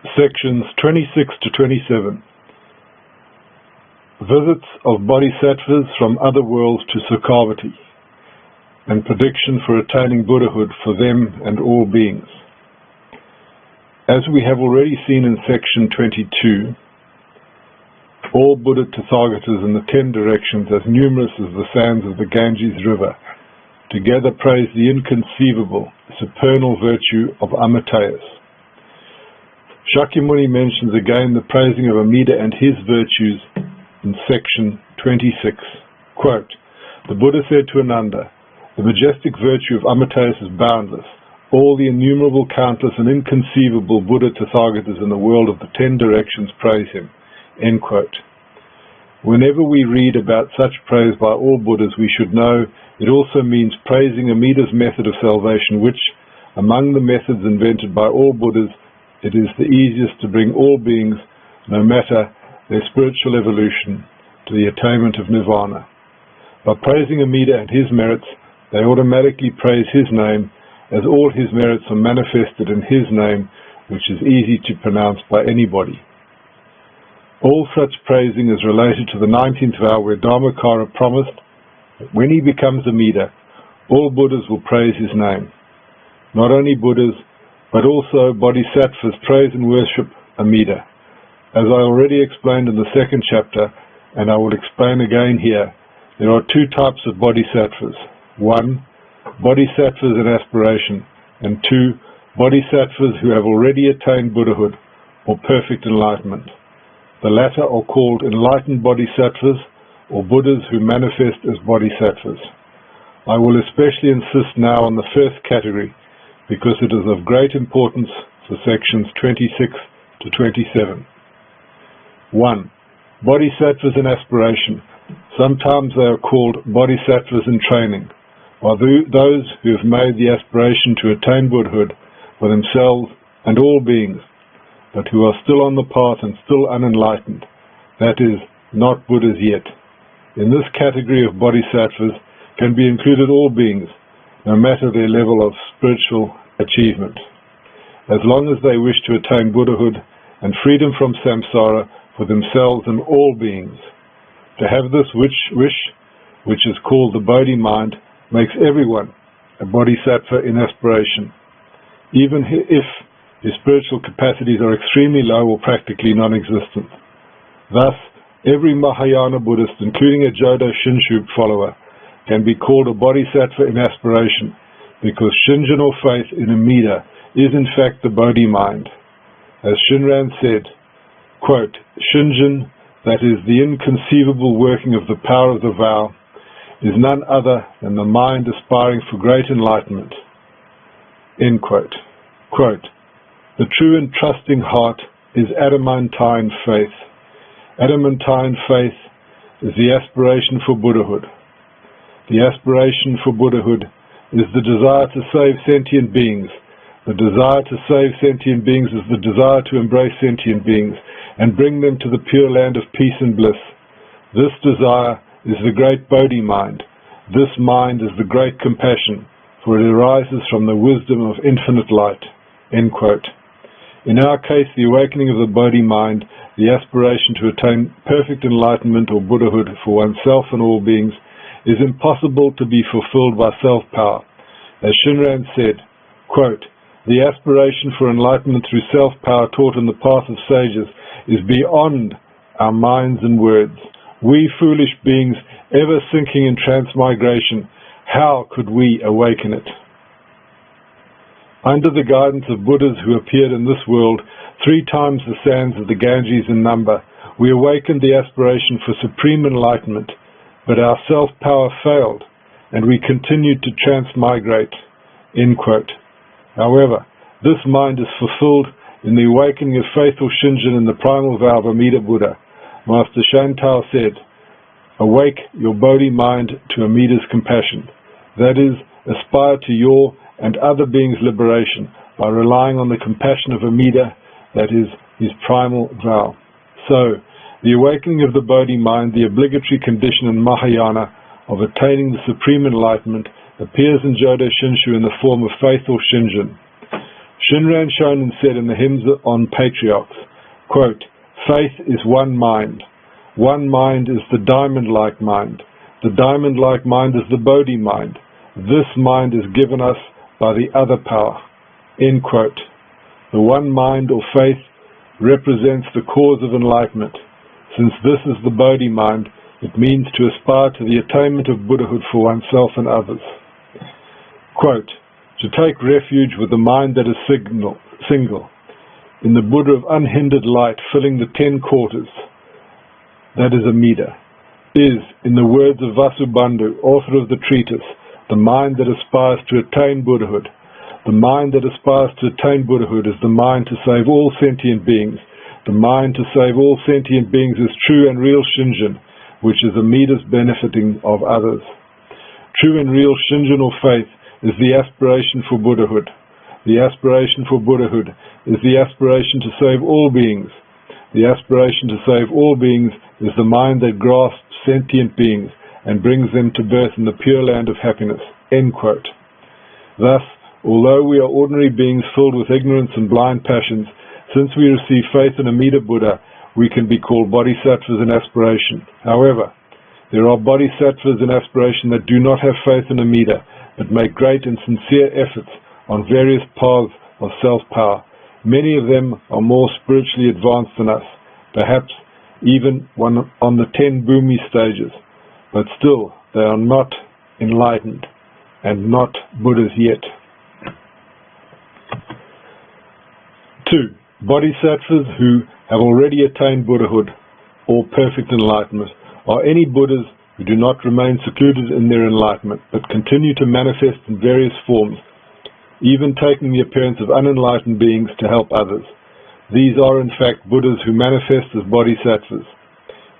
Sections 26 to 27. Visits of Bodhisattvas from other worlds to Sukhavati, and prediction for attaining Buddhahood for them and all beings. As we have already seen in section 22, all Buddha Tathagatas in the 10 directions, as numerous as the sands of the Ganges River, together praise the inconceivable, supernal virtue of Amidaji. Shakyamuni mentions again the praising of Amida and his virtues in section 26. Quote, "The Buddha said to Ananda, the majestic virtue of Amidaji is boundless. All the innumerable, countless, and inconceivable Buddha Tathagatas in the world of the 10 directions praise him." End quote. Whenever we read about such praise by all Buddhas, we should know it also means praising Amida's method of salvation, which, among the methods invented by all Buddhas, it is the easiest to bring all beings, no matter their spiritual evolution, to the attainment of nirvana. By praising Amida and his merits, they automatically praise his name, as all his merits are manifested in his name, which is easy to pronounce by anybody. All such praising is related to the 19th vow, where Dharmakara promised that when he becomes Amida, all Buddhas will praise his name. Not only Buddhas, but also Bodhisattvas praise and worship Amida. As I already explained in the second chapter, and I will explain again here, there are 2 types of Bodhisattvas. 1. Bodhisattvas in aspiration, and 2. Bodhisattvas who have already attained Buddhahood or perfect enlightenment. The latter are called enlightened Bodhisattvas, or Buddhas who manifest as Bodhisattvas. I will especially insist now on the first category, because it is of great importance for sections 26 to 27. 1. Bodhisattvas in aspiration. Sometimes they are called Bodhisattvas in training, while those who have made the aspiration to attain Buddhahood for themselves and all beings, but who are still on the path and still unenlightened, that is, not Buddhas yet. In this category of Bodhisattvas can be included all beings, no matter their level of spiritual achievement, as long as they wish to attain Buddhahood and freedom from samsara for themselves and all beings. To have this wish, which is called the Bodhi mind, makes everyone a Bodhisattva in aspiration, even if his spiritual capacities are extremely low or practically non-existent. Thus, every Mahayana Buddhist, including a Jodo Shinshu follower, can be called a Bodhisattva in aspiration, because Shinjin or faith in Amida is in fact the Bodhi mind. As Shinran said, quote, "Shinjin, that is the inconceivable working of the power of the vow, is none other than the mind aspiring for great enlightenment." End quote. Quote, "The true and trusting heart is adamantine faith. Adamantine faith is the aspiration for Buddhahood. The aspiration for Buddhahood is the desire to save sentient beings. The desire to save sentient beings is the desire to embrace sentient beings and bring them to the pure land of peace and bliss. This desire is the great Bodhi mind. This mind is the great compassion, for it arises from the wisdom of infinite light." End quote. In our case, the awakening of the Bodhi mind, the aspiration to attain perfect enlightenment or Buddhahood for oneself and all beings, is impossible to be fulfilled by self-power. As Shinran said, quote, "The aspiration for enlightenment through self-power taught in the path of sages is beyond our minds and words. We foolish beings, ever sinking in transmigration, how could we awaken it?" Under the guidance of Buddhas who appeared in this world, 3 times the sands of the Ganges in number, we awakened the aspiration for supreme enlightenment, but our self-power failed, and we continued to transmigrate. End quote. However, this mind is fulfilled in the awakening of faithful Shinjin in the primal vow of Amida Buddha. Master Shantou said, "Awake your Bodhi mind to Amida's compassion. That is, aspire to your and other beings' liberation by relying on the compassion of Amida, that is, his primal vow." So, the awakening of the Bodhi mind, the obligatory condition in Mahayana of attaining the supreme enlightenment, appears in Jodo Shinshu in the form of faithful Shinjin. Shinran Shonin said in the hymns on patriarchs, quote, "Faith is one mind. One mind is the diamond-like mind. The diamond-like mind is the Bodhi mind. This mind is given us by the other power." End quote. The one mind or faith represents the cause of enlightenment. Since this is the Bodhi mind, it means to aspire to the attainment of Buddhahood for oneself and others. Quote, "To take refuge with the mind that is single, in the Buddha of unhindered light filling the 10 quarters, that is Amida, is, in the words of Vasubandhu, author of the treatise, the mind that aspires to attain Buddhahood. The mind that aspires to attain Buddhahood is the mind to save all sentient beings. The mind to save all sentient beings is true and real Shinjin, which is Amida's benefiting of others. True and real Shinjin or faith is the aspiration for Buddhahood. The aspiration for Buddhahood is the aspiration to save all beings. The aspiration to save all beings is the mind that grasps sentient beings and brings them to birth in the pure land of happiness." End quote. Thus, although we are ordinary beings filled with ignorance and blind passions, since we receive faith in Amida Buddha, we can be called bodhisattvas in aspiration. However, there are bodhisattvas in aspiration that do not have faith in Amida, but make great and sincere efforts on various paths of self-power. Many of them are more spiritually advanced than us, perhaps even on the 10 Bhumi stages, but still they are not enlightened and not Buddhas yet. 2. Bodhisattvas who have already attained Buddhahood or perfect enlightenment are any Buddhas who do not remain secluded in their enlightenment, but continue to manifest in various forms, even taking the appearance of unenlightened beings to help others. These are in fact Buddhas who manifest as bodhisattvas.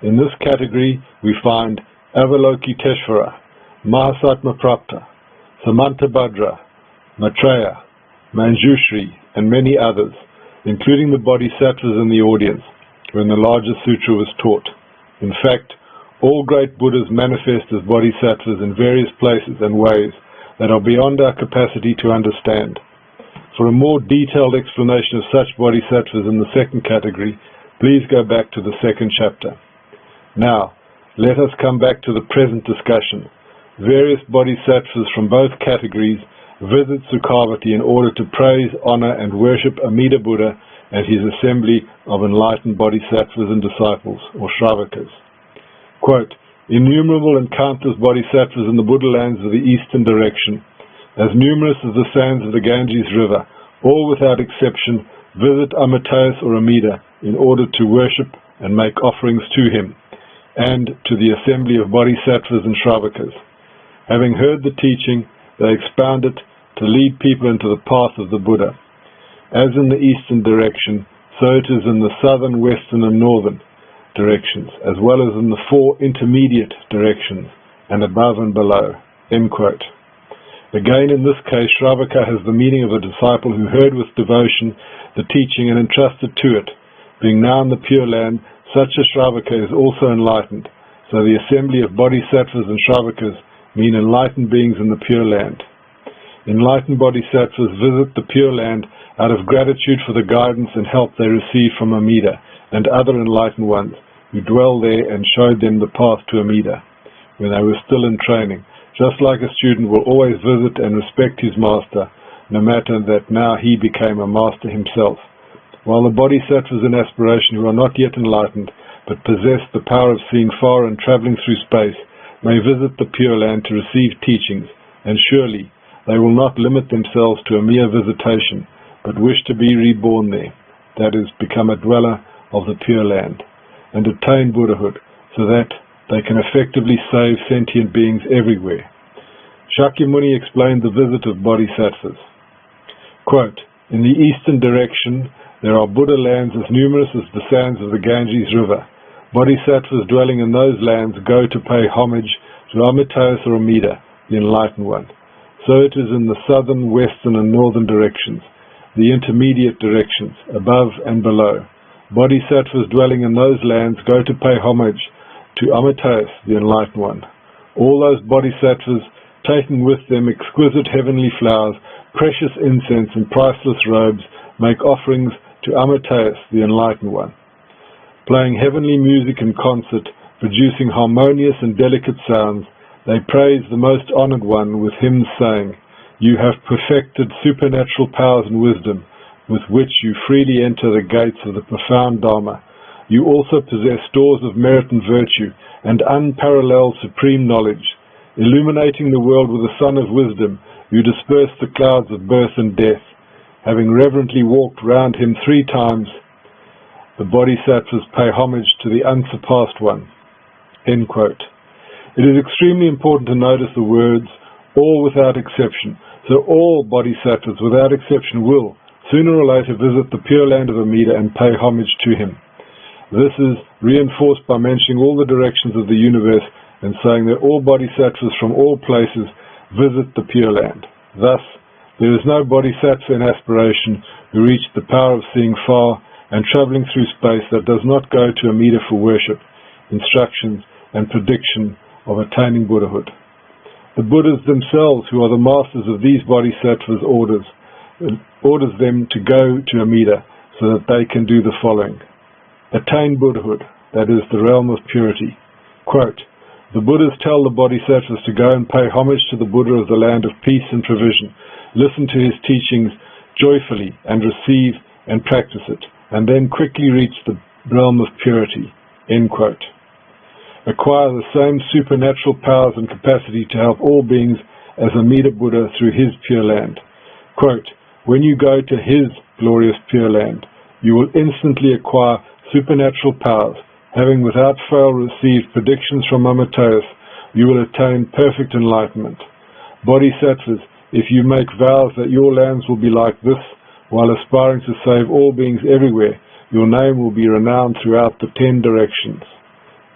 In this category we find Avalokiteshvara, Mahasatma Prapta, Samantabhadra, Maitreya, Manjushri, and many others, including the bodhisattvas in the audience when the Larger Sutra was taught. In fact, all great Buddhas manifest as bodhisattvas in various places and ways that are beyond our capacity to understand. For a more detailed explanation of such bodhisattvas in the second category, please go back to the second chapter. Now, let us come back to the present discussion. Various bodhisattvas from both categories visit Sukhavati in order to praise, honor, and worship Amida Buddha and his assembly of enlightened bodhisattvas and disciples, or Shravakas. Quote, "Innumerable and countless bodhisattvas in the Buddha lands of the eastern direction, as numerous as the sands of the Ganges River, all without exception, visit Amitayus or Amida in order to worship and make offerings to him, and to the assembly of bodhisattvas and Shravakas. Having heard the teaching, they expound it to lead people into the path of the Buddha. As in the eastern direction, so it is in the southern, western, and northern directions, as well as in the 4 intermediate directions, and above and below." End quote. Again, in this case, Shravaka has the meaning of a disciple who heard with devotion the teaching and entrusted to it. Being now in the Pure Land, such a Shravaka is also enlightened. So the assembly of bodhisattvas and Shravakas mean enlightened beings in the Pure Land. Enlightened bodhisattvas visit the Pure Land out of gratitude for the guidance and help they receive from Amida and other enlightened ones who dwell there and showed them the path to Amida when they were still in training, just like a student will always visit and respect his master, no matter that now he became a master himself. While the bodhisattvas in aspiration who are not yet enlightened, but possess the power of seeing far and traveling through space, may visit the Pure Land to receive teachings, and surely they will not limit themselves to a mere visitation, but wish to be reborn there, that is, become a dweller of the Pure Land, and attain Buddhahood, so that they can effectively save sentient beings everywhere. Shakyamuni explained the visit of bodhisattvas. Quote, "In the eastern direction there are Buddha lands as numerous as the sands of the Ganges River. Bodhisattvas dwelling in those lands go to pay homage to Amitayus or Amida, the Enlightened One. So it is in the southern, western, and northern directions, the intermediate directions, above and below. Bodhisattvas dwelling in those lands go to pay homage to Amitayus, the Enlightened One. All those bodhisattvas, taking with them exquisite heavenly flowers, precious incense and priceless robes, make offerings to Amidaji, the Enlightened One. Playing heavenly music in concert, producing harmonious and delicate sounds, they praise the Most Honored One with hymns saying, "You have perfected supernatural powers and wisdom, with which you freely enter the gates of the profound Dharma. You also possess stores of merit and virtue, and unparalleled supreme knowledge. Illuminating the world with the sun of wisdom, you disperse the clouds of birth and death. Having reverently walked round him 3 times, the Bodhisattvas pay homage to the unsurpassed one." End quote. It is extremely important to notice the words, all without exception. So all Bodhisattvas without exception will, sooner or later, visit the Pure Land of Amida and pay homage to him. This is reinforced by mentioning all the directions of the universe and saying that all Bodhisattvas from all places visit the Pure Land. Thus, there is no Bodhisattva in aspiration who reached the power of seeing far and traveling through space that does not go to Amida for worship, instructions, and prediction of attaining Buddhahood. The Buddhas themselves, who are the masters of these Bodhisattvas, orders them to go to Amida so that they can do the following. Attain Buddhahood, that is, the realm of purity. Quote, "The Buddhas tell the Bodhisattvas to go and pay homage to the Buddha of the land of peace and provision, listen to his teachings joyfully and receive and practice it, and then quickly reach the realm of purity." End quote. Acquire the same supernatural powers and capacity to help all beings as Amida Buddha through his Pure Land. Quote, "When you go to his glorious Pure Land, you will instantly acquire supernatural powers. Having without fail received predictions from Amidaji, you will attain perfect enlightenment. Bodhisattvas, if you make vows that your lands will be like this, while aspiring to save all beings everywhere, your name will be renowned throughout the 10 directions."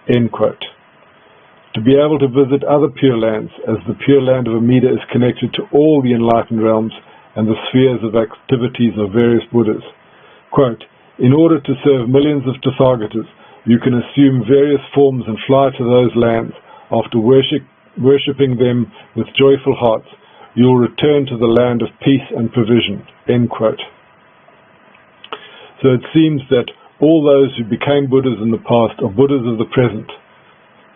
End quote. To be able to visit other Pure Lands, as the Pure Land of Amida is connected to all the enlightened realms and the spheres of activities of various Buddhas. Quote, "In order to serve millions of Tathagatas, you can assume various forms and fly to those lands. After worshipping them with joyful hearts, you will return to the land of peace and provision." End quote. So it seems that all those who became Buddhas in the past are Buddhas of the present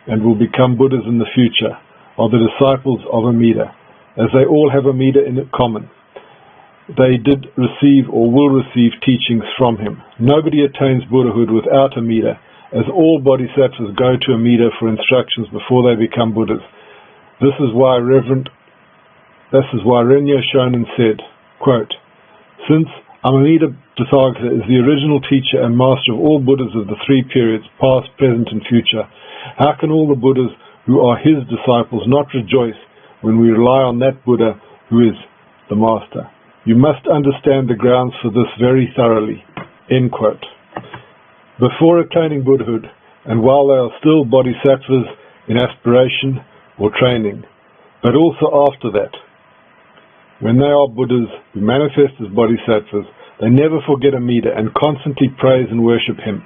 and will become Buddhas in the future, are the disciples of Amida, as they all have Amida in common. They did receive or will receive teachings from him. Nobody attains Buddhahood without Amida, as all Bodhisattvas go to Amida for instructions before they become Buddhas. This is why Renyo Shonin said, quote, "Since Amida Tathagata is the original teacher and master of all Buddhas of the 3 periods, past, present, and future, how can all the Buddhas who are his disciples not rejoice when we rely on that Buddha who is the master? You must understand the grounds for this very thoroughly." End quote. Before attaining Buddhahood, and while they are still Bodhisattvas in aspiration or training, but also after that, when they are Buddhas who manifest as Bodhisattvas, they never forget Amida and constantly praise and worship him.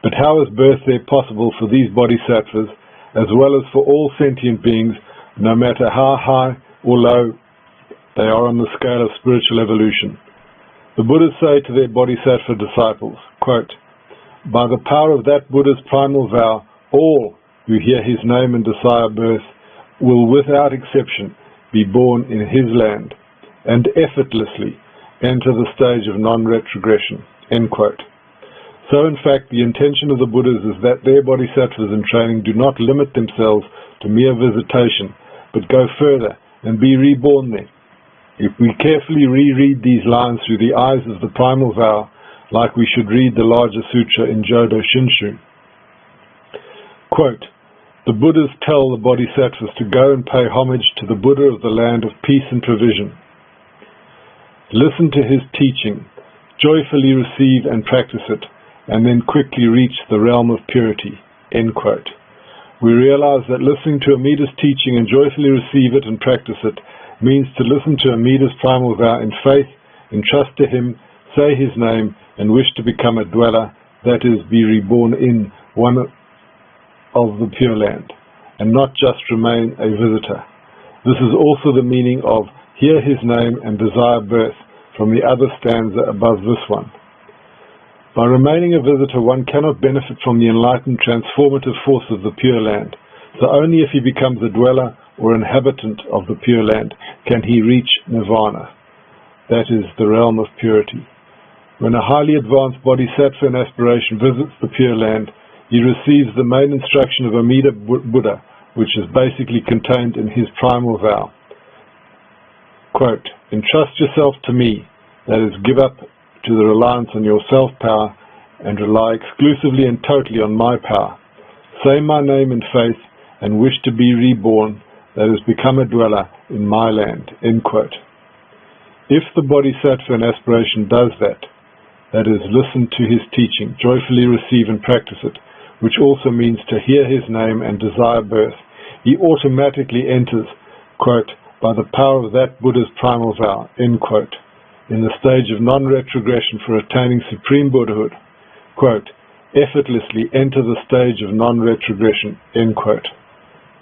But how is birth there possible for these Bodhisattvas, as well as for all sentient beings, no matter how high or low they are on the scale of spiritual evolution? The Buddhas say to their Bodhisattva disciples, quote, "By the power of that Buddha's primal vow, all who hear his name and desire birth will without exception be born in his land and effortlessly enter the stage of non-retrogression." End quote. So in fact, the intention of the Buddhas is that their Bodhisattvas in training do not limit themselves to mere visitation, but go further and be reborn there. If we carefully reread these lines through the eyes of the primal vow, like we should read the Larger Sutra in Jodo Shinshu, quote, "The Buddhas tell the Bodhisattvas to go and pay homage to the Buddha of the land of peace and provision. Listen to his teaching, joyfully receive and practice it, and then quickly reach the realm of purity." End quote. We realize that listening to Amida's teaching and joyfully receive it and practice it means to listen to Amida's primal vow in faith, entrust to him, say his name, and wish to become a dweller, that is, be reborn in one of the Pure Land, and not just remain a visitor. This is also the meaning of hear his name and desire birth, from the other stanza above this one. By remaining a visitor, one cannot benefit from the enlightened transformative force of the Pure Land, so only if he becomes a dweller or inhabitant of the Pure Land can he reach nirvana, that is, the realm of purity. When a highly advanced bodhisattva in aspiration visits the Pure Land, he receives the main instruction of Amida Buddha, which is basically contained in his primal vow. Quote, entrust yourself to me, that is, give up to the reliance on your self-power and rely exclusively and totally on my power. Say my name in faith and wish to be reborn, that is, become a dweller in my land. End quote. If the bodhisattva in aspiration does that is, listen to his teaching, joyfully receive and practice it, which also means to hear his name and desire birth, he automatically enters, quote, by the power of that Buddha's primal vow, end quote, in the stage of non-retrogression for attaining supreme Buddhahood, quote, effortlessly enter the stage of non-retrogression, end quote.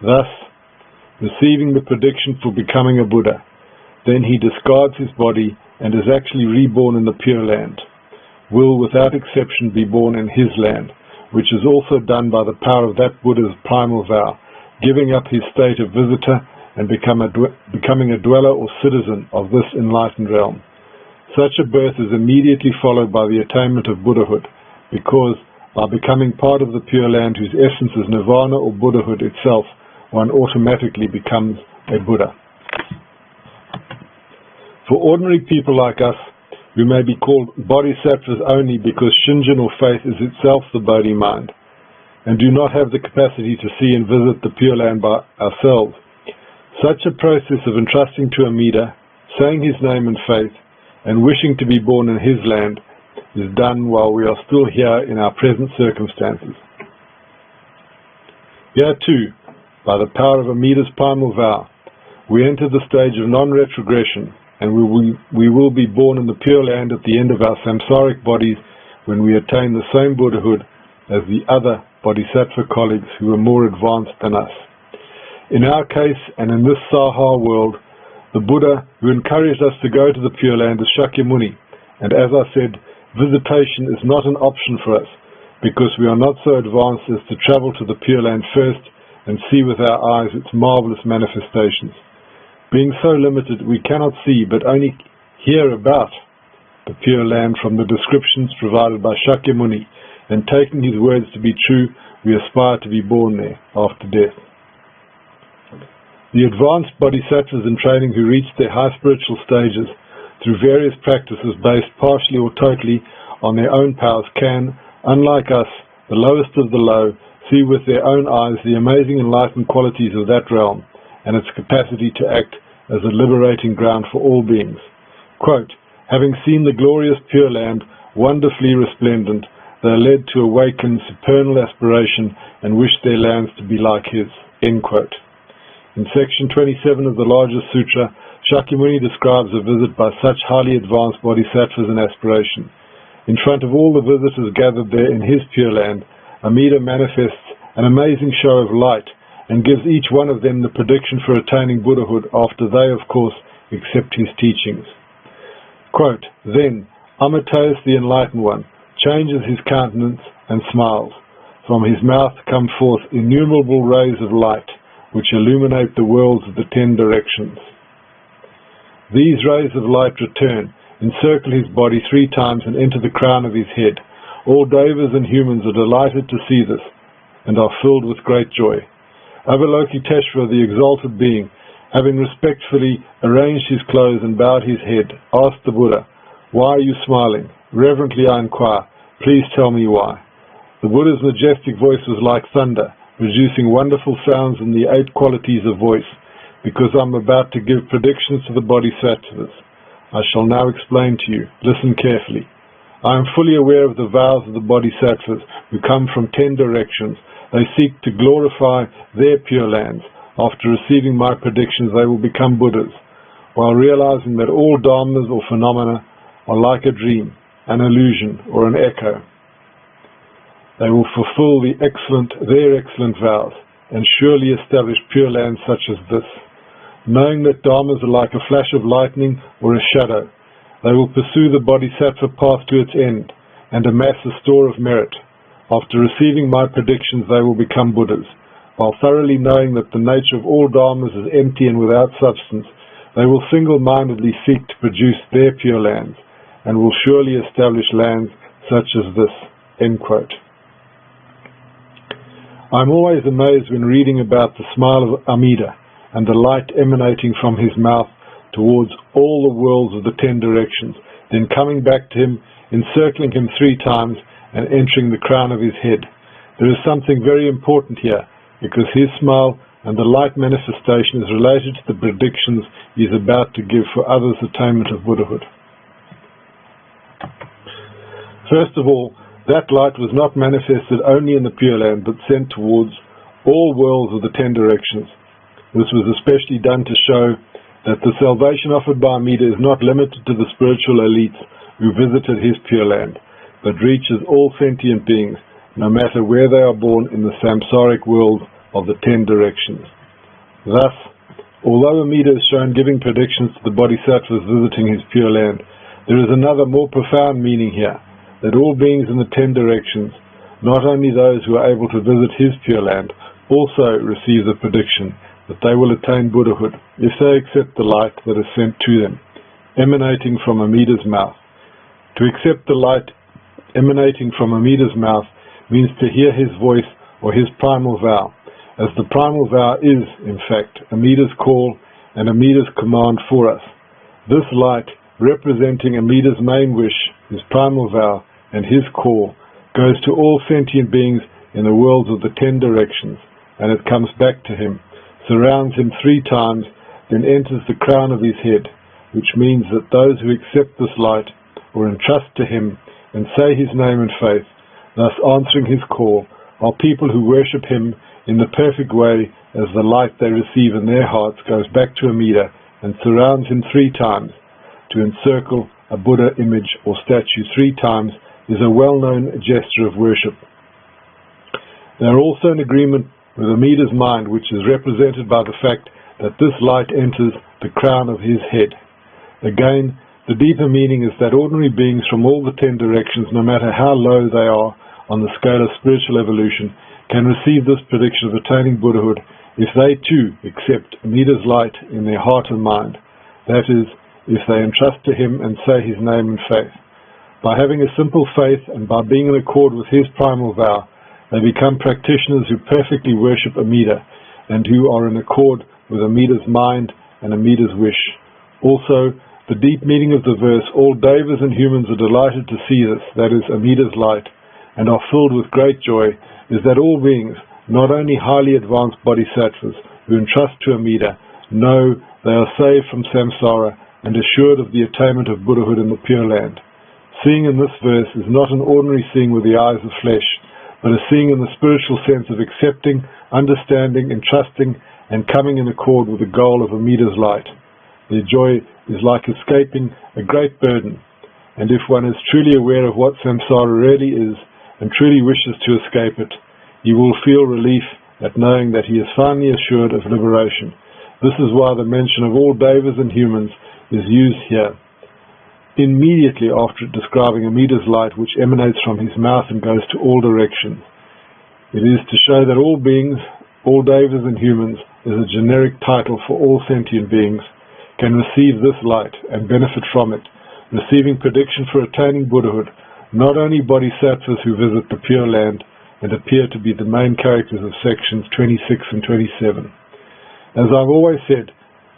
Thus, receiving the prediction for becoming a Buddha, then he discards his body and is actually reborn in the Pure Land, will without exception be born in his land, which is also done by the power of that Buddha's primal vow, giving up his state of visitor and becoming a dweller or citizen of this enlightened realm. Such a birth is immediately followed by the attainment of Buddhahood, because by becoming part of the Pure Land whose essence is nirvana or Buddhahood itself, one automatically becomes a Buddha. For ordinary people like us, we may be called bodhisattvas only because Shinjin or faith is itself the Bodhi mind, and do not have the capacity to see and visit the Pure Land by ourselves. Such a process of entrusting to Amida, saying his name in faith, and wishing to be born in his land is done while we are still here in our present circumstances. Here too, by the power of Amida's primal vow, we enter the stage of non-retrogression, and we will be born in the Pure Land at the end of our samsaric bodies when we attain the same Buddhahood as the other bodhisattva colleagues who are more advanced than us. In our case, and in this Saha world, the Buddha who encouraged us to go to the Pure Land is Shakyamuni, and as I said, visitation is not an option for us, because we are not so advanced as to travel to the Pure Land first and see with our eyes its marvelous manifestations. Being so limited, we cannot see but only hear about the Pure Land from the descriptions provided by Shakyamuni, and taking his words to be true, we aspire to be born there after death. The advanced bodhisattvas in training who reach their high spiritual stages through various practices based partially or totally on their own powers can, unlike us, the lowest of the low, see with their own eyes the amazing enlightened qualities of that realm and its capacity to act as a liberating ground for all beings. Quote, having seen the glorious Pure Land, wonderfully resplendent, they are led to awaken supernal aspiration and wish their lands to be like his. End quote. In section 27 of the Larger Sutra, Shakyamuni describes a visit by such highly advanced bodhisattvas in aspiration. In front of all the visitors gathered there in his Pure Land, Amida manifests an amazing show of light and gives each one of them the prediction for attaining Buddhahood after they, of course, accept his teachings. Quote, then Amidaji, the Enlightened One, changes his countenance and smiles. From his mouth come forth innumerable rays of light, which illuminate the worlds of the 10 directions. These rays of light return, encircle his body 3 times and enter the crown of his head. All devas and humans are delighted to see this and are filled with great joy. Avalokiteshvara, the exalted being, having respectfully arranged his clothes and bowed his head, asked the Buddha, why are you smiling? Reverently I inquire, please tell me why. The Buddha's majestic voice was like thunder, producing wonderful sounds in the 8 qualities of voice, because I'm about to give predictions to the bodhisattvas. I shall now explain to you. Listen carefully. I am fully aware of the vows of the bodhisattvas who come from 10 directions. They seek to glorify their pure lands. After receiving my predictions, they will become Buddhas, while realizing that all dharmas or phenomena are like a dream, an illusion, or an echo. They will fulfill their excellent vows and surely establish pure lands such as this. knowing that dharmas are like a flash of lightning or a shadow. They will pursue the bodhisattva path to its end and amass a store of merit. After receiving my predictions, they will become Buddhas. While thoroughly knowing that the nature of all dharmas is empty and without substance, they will single-mindedly seek to produce their pure lands, and will surely establish lands such as this." End quote. I'm always amazed when reading about the smile of Amida and the light emanating from his mouth towards all the worlds of the 10 directions, then coming back to him, encircling him 3 times, and entering the crown of his head. There is something very important here, because his smile and the light manifestation is related to the predictions he is about to give for others' attainment of Buddhahood. First of all, that light was not manifested only in the Pure Land, but sent towards all worlds of the 10 directions. This was especially done to show that the salvation offered by Amida is not limited to the spiritual elites who visited his Pure Land, but reaches all sentient beings, no matter where they are born in the samsaric world of the 10 directions. Thus, although Amida is shown giving predictions to the bodhisattvas visiting his Pure Land, there is another more profound meaning here, that all beings in the 10 directions, not only those who are able to visit his Pure Land, also receive the prediction that they will attain Buddhahood if they accept the light that is sent to them, emanating from Amida's mouth. To accept the light emanating from Amida's mouth means to hear his voice or his primal vow, as the primal vow is, in fact, Amida's call and Amida's command for us. This light, representing Amida's main wish, his primal vow, and his call, goes to all sentient beings in the worlds of the 10 directions, and it comes back to him, surrounds him 3 times, then enters the crown of his head, which means that those who accept this light or entrust to him and say his name in faith, thus answering his call, are people who worship him in the perfect way, as the light they receive in their hearts goes back to Amida and surrounds him 3 times. To encircle a Buddha image or statue 3 times is a well-known gesture of worship. They are also in agreement with Amida's mind, which is represented by the fact that this light enters the crown of his head. Again, the deeper meaning is that ordinary beings from all the 10 directions, no matter how low they are on the scale of spiritual evolution, can receive this prediction of attaining Buddhahood if they too accept Amida's light in their heart and mind. That is, if they entrust to him and say his name in faith. By having a simple faith and by being in accord with his primal vow, they become practitioners who perfectly worship Amida and who are in accord with Amida's mind and Amida's wish. Also, the deep meaning of the verse, all devas and humans are delighted to see this, that is, Amida's light, and are filled with great joy, is that all beings, not only highly advanced bodhisattvas who entrust to Amida, know they are saved from samsara and assured of the attainment of Buddhahood in the Pure Land. Seeing in this verse is not an ordinary seeing with the eyes of flesh, but a seeing in the spiritual sense of accepting, understanding, entrusting, and coming in accord with the goal of Amida's light. Their joy is like escaping a great burden, and if one is truly aware of what samsara really is, and truly wishes to escape it, he will feel relief at knowing that he is finally assured of liberation. This is why the mention of all devas and humans is used here, immediately after describing Amida's light, which emanates from his mouth and goes to all directions. It is to show that all beings, all devas and humans, is a generic title for all sentient beings, can receive this light and benefit from it, receiving prediction for attaining Buddhahood, not only bodhisattvas who visit the Pure Land and appear to be the main characters of sections 26 and 27. As I've always said,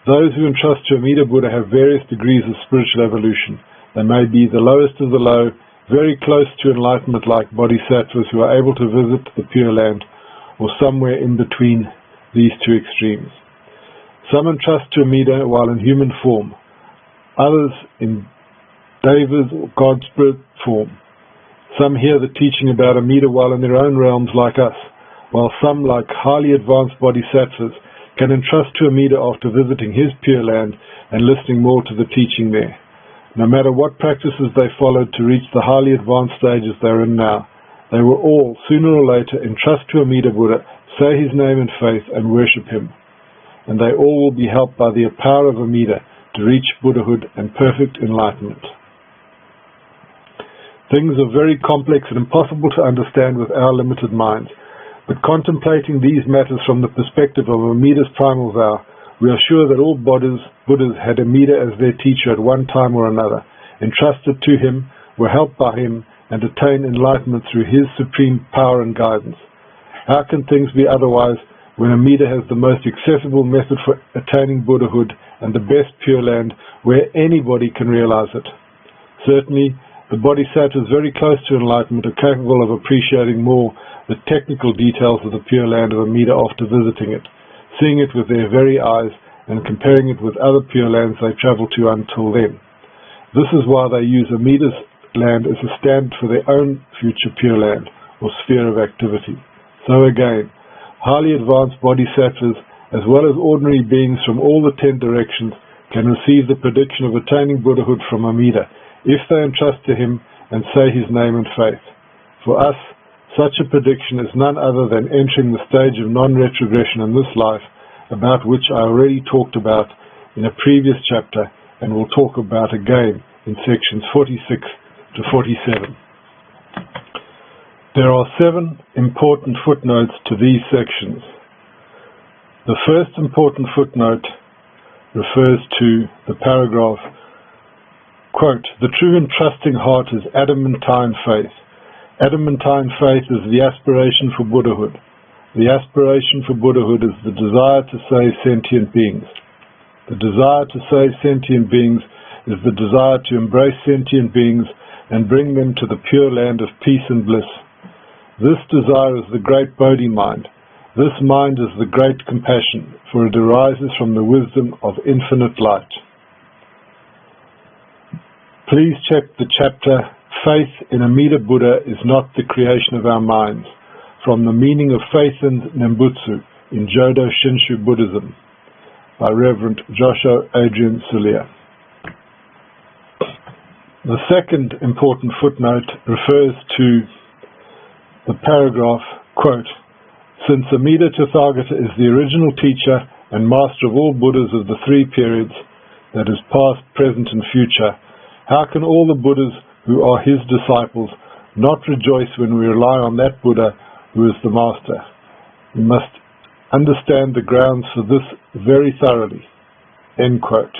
those who entrust to Amida Buddha have various degrees of spiritual evolution. They may be the lowest of the low, very close to enlightenment like bodhisattvas who are able to visit the Pure Land, or somewhere in between these 2 extremes. Some entrust to Amida while in human form, others in devas or God spirit form. Some hear the teaching about Amida while in their own realms like us, while some, like highly advanced bodhisattvas, can entrust to Amida after visiting his Pure Land and listening more to the teaching there. No matter what practices they followed to reach the highly advanced stages they are in now, they will all, sooner or later, entrust to Amida Buddha, say his name in faith, and worship him. and they all will be helped by the power of Amida to reach Buddhahood and perfect enlightenment. Things are very complex and impossible to understand with our limited minds, but contemplating these matters from the perspective of Amida's primal vow, we are sure that all Buddhas had Amida as their teacher at one time or another, entrusted to him, were helped by him, and attained enlightenment through his supreme power and guidance. How can things be otherwise when Amida has the most accessible method for attaining Buddhahood and the best Pure Land where anybody can realize it? Certainly, the Bodhisattvas very close to enlightenment are capable of appreciating more the technical details of the Pure Land of Amida after visiting it, seeing it with their very eyes and comparing it with other Pure Lands they travel to until then. This is why they use Amida's land as a stand for their own future Pure Land or sphere of activity. So again, highly advanced Bodhisattvas as well as ordinary beings from all the 10 directions can receive the prediction of attaining Buddhahood from Amida if they entrust to him and say his name in faith. For us, such a prediction is none other than entering the stage of non-retrogression in this life, about which I already talked about in a previous chapter and will talk about again in sections 46 to 47. There are 7 important footnotes to these sections. The first important footnote refers to the paragraph, quote, "The true and trusting heart is adamantine faith. Adamantine faith is the aspiration for Buddhahood. The aspiration for Buddhahood is the desire to save sentient beings. The desire to save sentient beings is the desire to embrace sentient beings and bring them to the Pure Land of peace and bliss. This desire is the great Bodhi mind. This mind is the great compassion, for it arises from the wisdom of infinite light." Please check the chapter, "Faith in Amida Buddha is not the creation of our minds," from the meaning of faith in Nembutsu in Jodo Shinshu Buddhism by Reverend Joshua Adrian Sulia. The second important footnote refers to the paragraph, quote, "Since Amida Tathagata is the original teacher and master of all Buddhas of the 3 periods, that is past, present and future, how can all the Buddhas who are his disciples not rejoice when we rely on that Buddha who is the master? We must understand the grounds for this very thoroughly." End quote.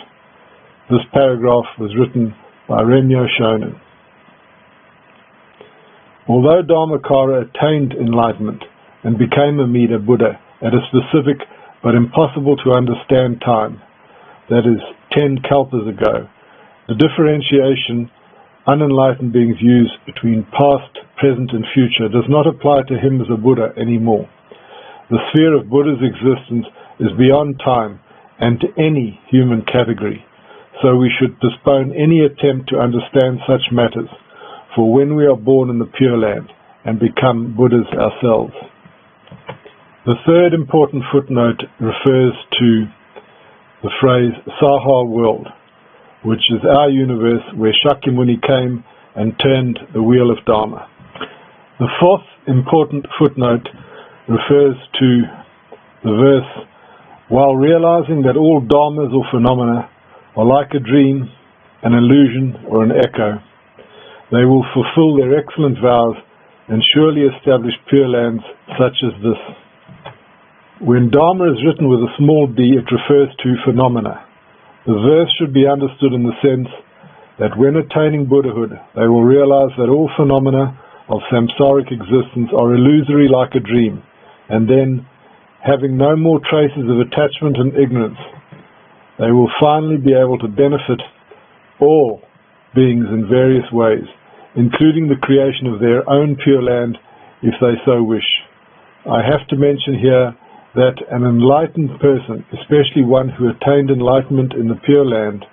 This paragraph was written by Renyo Shonin. Although Dharmakara attained enlightenment and became Amida Buddha at a specific but impossible to understand time, that is 10 kalpas ago, the differentiation unenlightened beings use between past, present and future does not apply to him as a Buddha anymore. The sphere of Buddha's existence is beyond time and to any human category, so we should postpone any attempt to understand such matters, for when we are born in the Pure Land and become Buddhas ourselves. The third important footnote refers to the phrase Saha world, which is our universe where Shakyamuni came and turned the wheel of Dharma. The fourth important footnote refers to the verse, "While realizing that all dharmas or phenomena are like a dream, an illusion or an echo, they will fulfill their excellent vows and surely establish Pure Lands such as this." When Dharma is written with a small d, it refers to phenomena. The verse should be understood in the sense that when attaining Buddhahood, they will realize that all phenomena of samsaric existence are illusory like a dream, and then, having no more traces of attachment and ignorance, they will finally be able to benefit all beings in various ways, including the creation of their own Pure Land if they so wish. I have to mention here that an enlightened person, especially one who attained enlightenment in the Pure Land,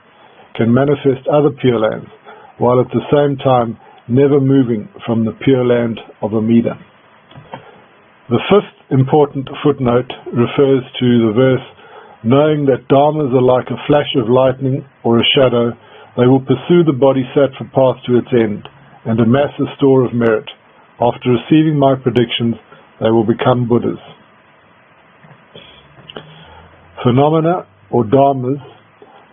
can manifest other Pure Lands, while at the same time never moving from the Pure Land of Amida. The fifth important footnote refers to the verse, "Knowing that dharmas are like a flash of lightning or a shadow, they will pursue the bodhisattva path to its end and amass a store of merit. After receiving my predictions, they will become Buddhas." Phenomena, or dharmas,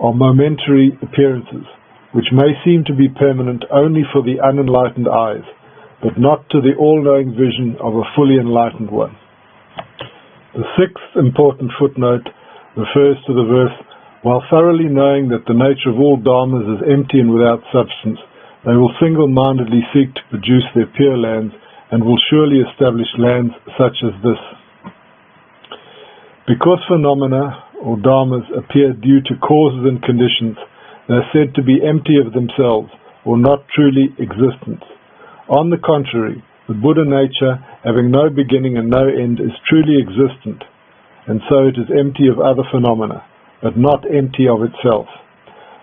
are momentary appearances, which may seem to be permanent only for the unenlightened eyes, but not to the all-knowing vision of a fully enlightened one. The sixth important footnote refers to the verse, "While thoroughly knowing that the nature of all dharmas is empty and without substance, they will single-mindedly seek to produce their pure lands and will surely establish lands such as this." Because phenomena, or dharmas, appear due to causes and conditions, they are said to be empty of themselves, or not truly existent. On the contrary, the Buddha nature, having no beginning and no end, is truly existent, and so it is empty of other phenomena, but not empty of itself.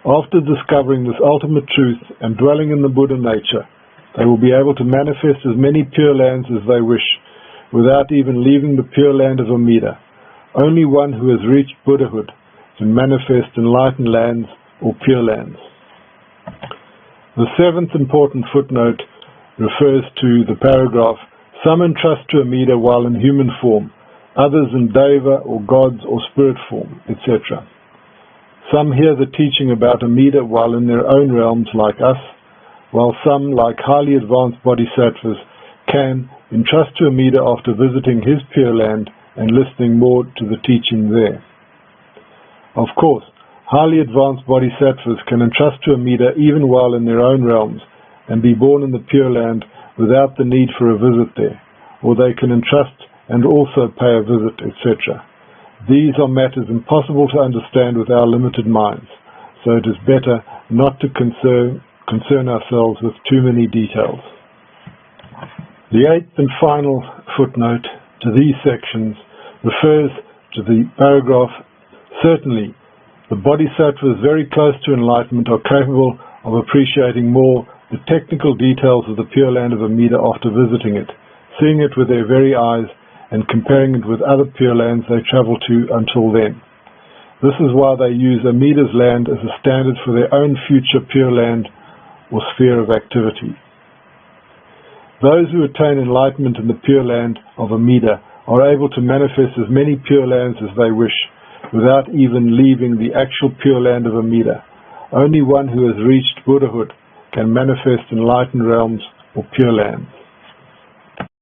After discovering this ultimate truth and dwelling in the Buddha nature, they will be able to manifest as many pure lands as they wish, without even leaving the pure land of Amida. Only one who has reached Buddhahood can manifest enlightened lands or pure lands. The seventh important footnote refers to the paragraph, "Some entrust to Amida while in human form, others in deva or gods or spirit form, etc. Some hear the teaching about Amida while in their own realms like us, while some, like highly advanced bodhisattvas, can entrust to Amida after visiting his pure land and listening more to the teaching there." Of course, highly advanced bodhisattvas can entrust to Amida even while in their own realms and be born in the Pure Land without the need for a visit there, or they can entrust and also pay a visit, etc. These are matters impossible to understand with our limited minds, so it is better not to concern ourselves with too many details. The eighth and final footnote to these sections refers to the paragraph, "Certainly, the bodhisattvas very close to enlightenment are capable of appreciating more the technical details of the Pure Land of Amida after visiting it, seeing it with their very eyes, and comparing it with other Pure Lands they travel to until then. This is why they use Amida's land as a standard for their own future Pure Land or sphere of activity. Those who attain enlightenment in the Pure Land of Amida are able to manifest as many Pure Lands as they wish, without even leaving the actual Pure Land of Amida. Only one who has reached Buddhahood can manifest enlightened realms or Pure Lands."